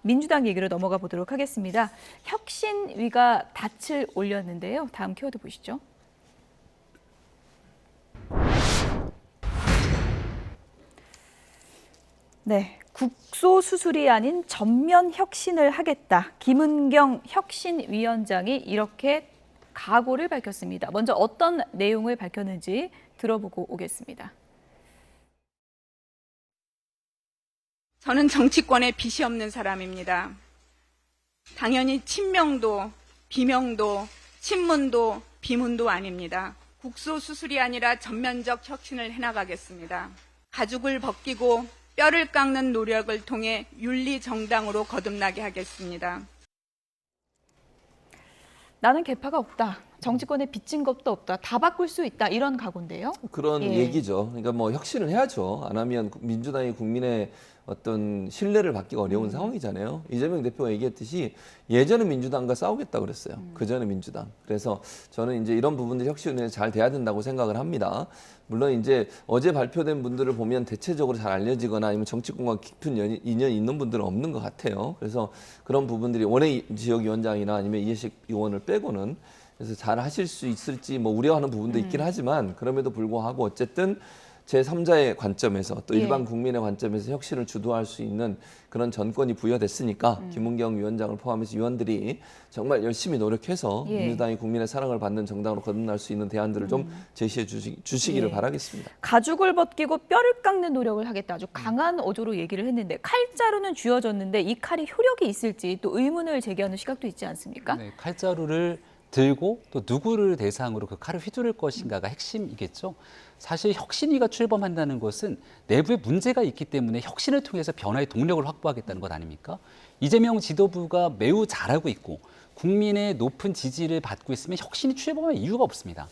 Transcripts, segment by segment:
민주당 얘기로 넘어가 보도록 하겠습니다. 혁신위가 닻을 올렸는데요. 다음 키워드 보시죠. 네, 국소 수술이 아닌 전면 혁신을 하겠다. 김은경 혁신위원장이 이렇게 각오를 밝혔습니다. 먼저 어떤 내용을 밝혔는지 들어보고 오겠습니다. 저는 정치권에 빚이 없는 사람입니다. 당연히 친명도, 비명도, 친문도, 비문도 아닙니다. 국소 수술이 아니라 전면적 혁신을 해나가겠습니다. 가죽을 벗기고 뼈를 깎는 노력을 통해 윤리정당으로 거듭나게 하겠습니다. 나는 계파가 없다. 정치권에 빚진 것도 없다. 다 바꿀 수 있다. 이런 각오인데요. 그런 예. 얘기죠. 그러니까 뭐 혁신을 해야죠. 안 하면 민주당이 국민의 어떤 신뢰를 받기가 어려운 상황이잖아요. 이재명 대표가 얘기했듯이 예전에 민주당과 싸우겠다 그랬어요. 그전에 민주당. 그래서 저는 이제 이런 부분들 혁신이 잘 돼야 된다고 생각을 합니다. 물론 이제 어제 발표된 분들을 보면 대체적으로 잘 알려지거나 아니면 정치권과 깊은 인연이 있는 분들은 없는 것 같아요. 그래서 그런 부분들이 원외 지역위원장이나 아니면 이해식 의원을 빼고는 그래서 잘 하실 수 있을지 뭐 우려하는 부분도 있긴 하지만 그럼에도 불구하고 어쨌든 제3자의 관점에서 또 일반 국민의 관점에서 혁신을 주도할 수 있는 그런 전권이 부여됐으니까 김은경 위원장을 포함해서 위원들이 정말 열심히 노력해서 민주당이 국민의 사랑을 받는 정당으로 거듭날 수 있는 대안들을 좀 제시해 주시기를 바라겠습니다. 가죽을 벗기고 뼈를 깎는 노력을 하겠다. 아주 강한 어조로 얘기를 했는데 칼자루는 쥐어졌는데 이 칼이 효력이 있을지 또 의문을 제기하는 시각도 있지 않습니까? 네, 칼자루를 들고 또 누구를 대상으로 그 칼을 휘두를 것인가가 핵심이겠죠. 사실 혁신위가 출범한다는 것은 내부에 문제가 있기 때문에 혁신을 통해서 변화의 동력을 확보하겠다는 것 아닙니까? 이재명 지도부가 매우 잘하고 있고 국민의 높은 지지를 받고 있으면 혁신이 출범할 이유가 없습니다.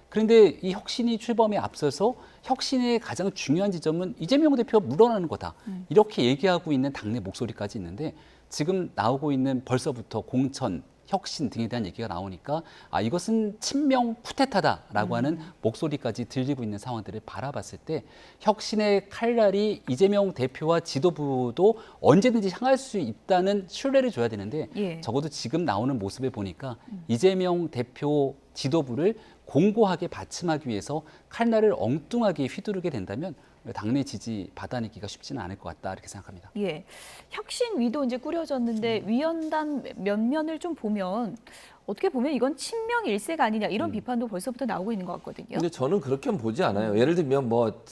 그런데 이 혁신이 출범에 앞서서 혁신의 가장 중요한 지점은 이재명 대표가 물러나는 거다. 이렇게 얘기하고 있는 당내 목소리까지 있는데 지금 나오고 있는 벌써부터 공천, 혁신 등에 대한 얘기가 나오니까 이것은 친명 쿠데타다라고 하는 목소리까지 들리고 있는 상황들을 바라봤을 때 혁신의 칼날이 이재명 대표와 지도부도 언제든지 향할 수 있다는 신뢰를 줘야 되는데 적어도 지금 나오는 모습을 보니까 이재명 대표 지도부를 공고하게 받침하기 위해서 칼날을 엉뚱하게 휘두르게 된다면 당내 지지 받아내기가 쉽지는 않을 것 같다 이렇게 생각합니다. 예, 혁신위도 이제 꾸려졌는데 위원단 면면을 좀 보면 어떻게 보면 이건 친명 일색 아니냐 이런 비판도 벌써부터 나오고 있는 것 같거든요. 근데 저는 그렇게는 보지 않아요. 예를 들면 뭐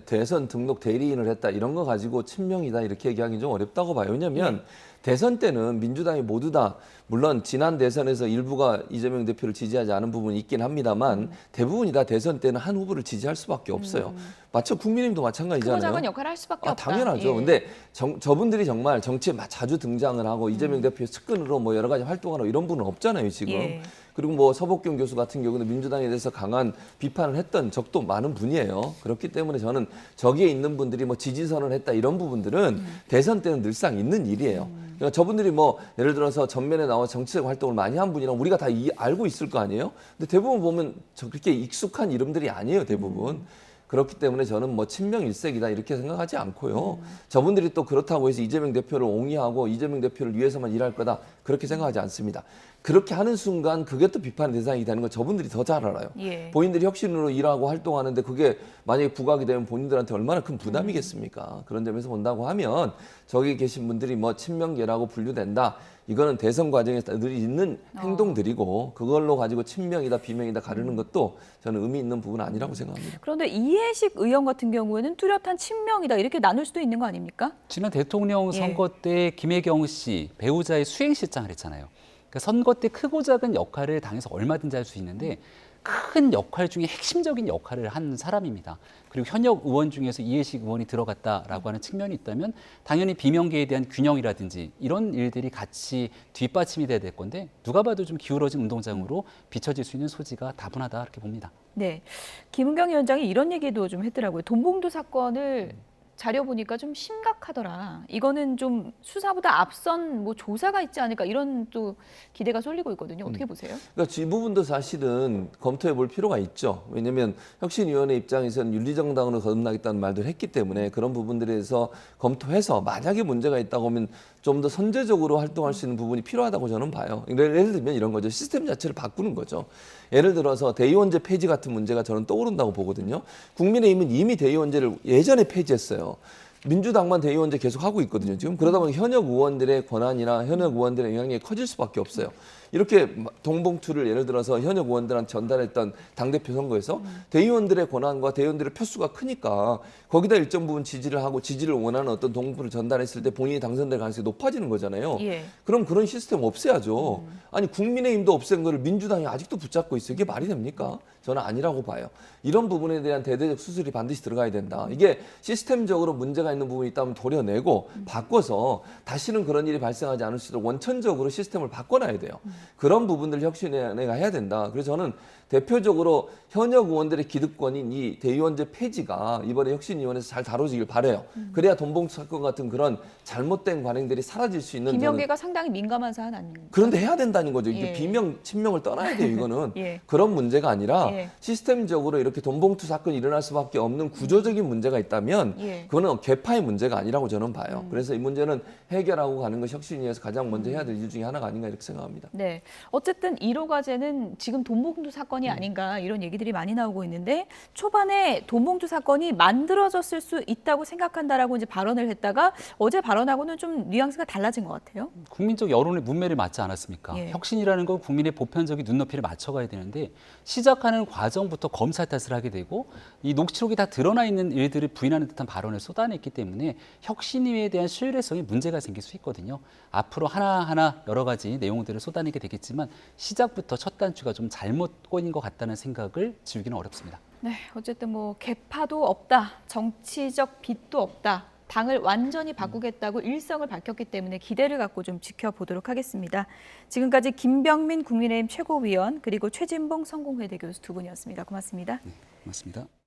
대선 등록 대리인을 했다 이런 거 가지고 친명이다 이렇게 얘기하기는 좀 어렵다고 봐요. 왜냐하면 대선 때는 민주당이 모두 다 물론 지난 대선에서 일부가 이재명 대표를 지지하지 않은 부분이 있긴 합니다만 대부분이 다 대선 때는 한 후보를 지지할 수밖에 없어요. 마치 국민의힘도 마찬가지잖아요. 크고 작은 역할을 할 수밖에 없다. 당연하죠. 근데 저분들이 정말 정치에 자주 등장을 하고 이재명 대표의 측근으로 뭐 여러 가지 활동하고 이런 분은 없잖아요, 지금. 그리고 뭐 서복경 교수 같은 경우는 민주당에 대해서 강한 비판을 했던 적도 많은 분이에요. 그렇기 때문에 저는 저기에 있는 분들이 뭐 지지선을 했다 이런 부분들은 대선 때는 늘상 있는 일이에요. 그러니까 저분들이 뭐 예를 들어서 전면에 나와 정치적 활동을 많이 한 분이랑 우리가 다 알고 있을 거 아니에요? 근데 대부분 보면 그렇게 익숙한 이름들이 아니에요, 대부분. 그렇기 때문에 저는 뭐 친명 일색이다 이렇게 생각하지 않고요. 저분들이 또 그렇다고 해서 이재명 대표를 옹이하고 이재명 대표를 위해서만 일할 거다 그렇게 생각하지 않습니다. 그렇게 하는 순간 그게 또 비판의 대상이 되는 건 저분들이 더 잘 알아요. 본인들이 혁신으로 일하고 활동하는데 그게 만약에 부각이 되면 본인들한테 얼마나 큰 부담이겠습니까? 그런 점에서 본다고 하면 저기 계신 분들이 뭐 친명계라고 분류된다. 이거는 대선 과정에서 늘 있는 행동들이고 그걸로 가지고 친명이다 비명이다 가르는 것도 저는 의미 있는 부분은 아니라고 생각합니다. 그런데 이해식 의원 같은 경우에는 뚜렷한 친명이다 이렇게 나눌 수도 있는 거 아닙니까? 지난 대통령 선거 때 김혜경 씨 배우자의 수행실장을 했잖아요. 그러니까 선거 때 크고 작은 역할을 당에서 얼마든지 할 수 있는데 큰 역할 중에 핵심적인 역할을 한 사람입니다. 그리고 현역 의원 중에서 이해식 의원이 들어갔다라고 하는 측면이 있다면 당연히 비명계에 대한 균형이라든지 이런 일들이 같이 뒷받침이 돼야 될 건데 누가 봐도 좀 기울어진 운동장으로 비춰질 수 있는 소지가 다분하다 이렇게 봅니다. 네, 김은경 위원장이 이런 얘기도 좀 했더라고요. 돈봉투 사건을 자료 보니까 좀 심각하더라. 이거는 좀 수사보다 앞선 뭐 조사가 있지 않을까 이런 또 기대가 쏠리고 있거든요. 어떻게 보세요? 그러니까 이 부분도 사실은 검토해 볼 필요가 있죠. 왜냐하면 혁신위원회 입장에서는 윤리정당으로 거듭나겠다는 말도 했기 때문에 그런 부분들에 대해서 검토해서 만약에 문제가 있다고 하면 좀 더 선제적으로 활동할 수 있는 부분이 필요하다고 저는 봐요. 예를 들면 이런 거죠. 시스템 자체를 바꾸는 거죠. 예를 들어서 대의원제 폐지 같은 문제가 저는 떠오른다고 보거든요. 국민의힘은 이미 대의원제를 예전에 폐지했어요. 민주당만 대의원제 계속 하고 있거든요. 지금 그러다 보니 현역 의원들의 권한이나 현역 의원들의 영향이 커질 수밖에 없어요. 이렇게 동봉투를 예를 들어서 현역 의원들한테 전달했던 당대표 선거에서 대의원들의 권한과 대의원들의 표수가 크니까 거기다 일정 부분 지지를 하고 지지를 원하는 어떤 동봉투를 전달했을 때 본인이 당선될 가능성이 높아지는 거잖아요. 예. 그럼 그런 시스템 없애야죠. 아니 국민의힘도 없앤 거를 민주당이 아직도 붙잡고 있어요. 이게 말이 됩니까? 저는 아니라고 봐요. 이런 부분에 대한 대대적 수술이 반드시 들어가야 된다. 이게 시스템적으로 문제가 있는 부분이 있다면 도려내고 바꿔서 다시는 그런 일이 발생하지 않을 수 있도록 원천적으로 시스템을 바꿔놔야 돼요. 그런 부분들 혁신위원회가 해야 된다. 그래서 저는 대표적으로 현역 의원들의 기득권인 이 대의원제 폐지가 이번에 혁신위원회에서 잘 다뤄지길 바라요. 그래야 돈봉투 사건 같은 그런 잘못된 관행들이 사라질 수 있는. 비명계가 상당히 민감한 사안 아닙니까? 그런데 해야 된다는 거죠. 이게 예. 비명, 친명을 떠나야 돼요. 이거는 예. 그런 문제가 아니라 예. 시스템적으로 이렇게 돈봉투 사건이 일어날 수밖에 없는 구조적인 문제가 있다면 예. 그거는 개파의 문제가 아니라고 저는 봐요. 그래서 이 문제는 해결하고 가는 것이 혁신위에서 가장 먼저 해야 될 일 중에 하나가 아닌가 이렇게 생각합니다. 네. 어쨌든 1호 과제는 지금 돈봉투 사건이 아닌가 이런 얘기들이 많이 나오고 있는데 초반에 돈봉투 사건이 만들어졌을 수 있다고 생각한다라고 이제 발언을 했다가 어제 발언하고는 좀 뉘앙스가 달라진 것 같아요. 국민적 여론의 문매를 맞지 않았습니까? 예. 혁신이라는 건 국민의 보편적인 눈높이를 맞춰가야 되는데 시작하는 과정부터 검사 탓을 하게 되고 이 녹취록이 다 드러나 있는 일들을 부인하는 듯한 발언을 쏟아냈기 때문에 혁신위에 대한 신뢰성에 문제가 생길 수 있거든요. 앞으로 하나하나 여러 가지 내용들을 쏟아내게 되겠지만 시작부터 첫 단추가 좀 잘못 꼬인 것 같다는 생각을 지우기는 어렵습니다. 네. 어쨌든 뭐 개파도 없다. 정치적 빚도 없다. 당을 완전히 바꾸겠다고 일성을 밝혔기 때문에 기대를 갖고 좀 지켜보도록 하겠습니다. 지금까지 김병민 국민의힘 최고위원 그리고 최진봉 성공회대 교수 두 분이었습니다. 고맙습니다. 고맙습니다.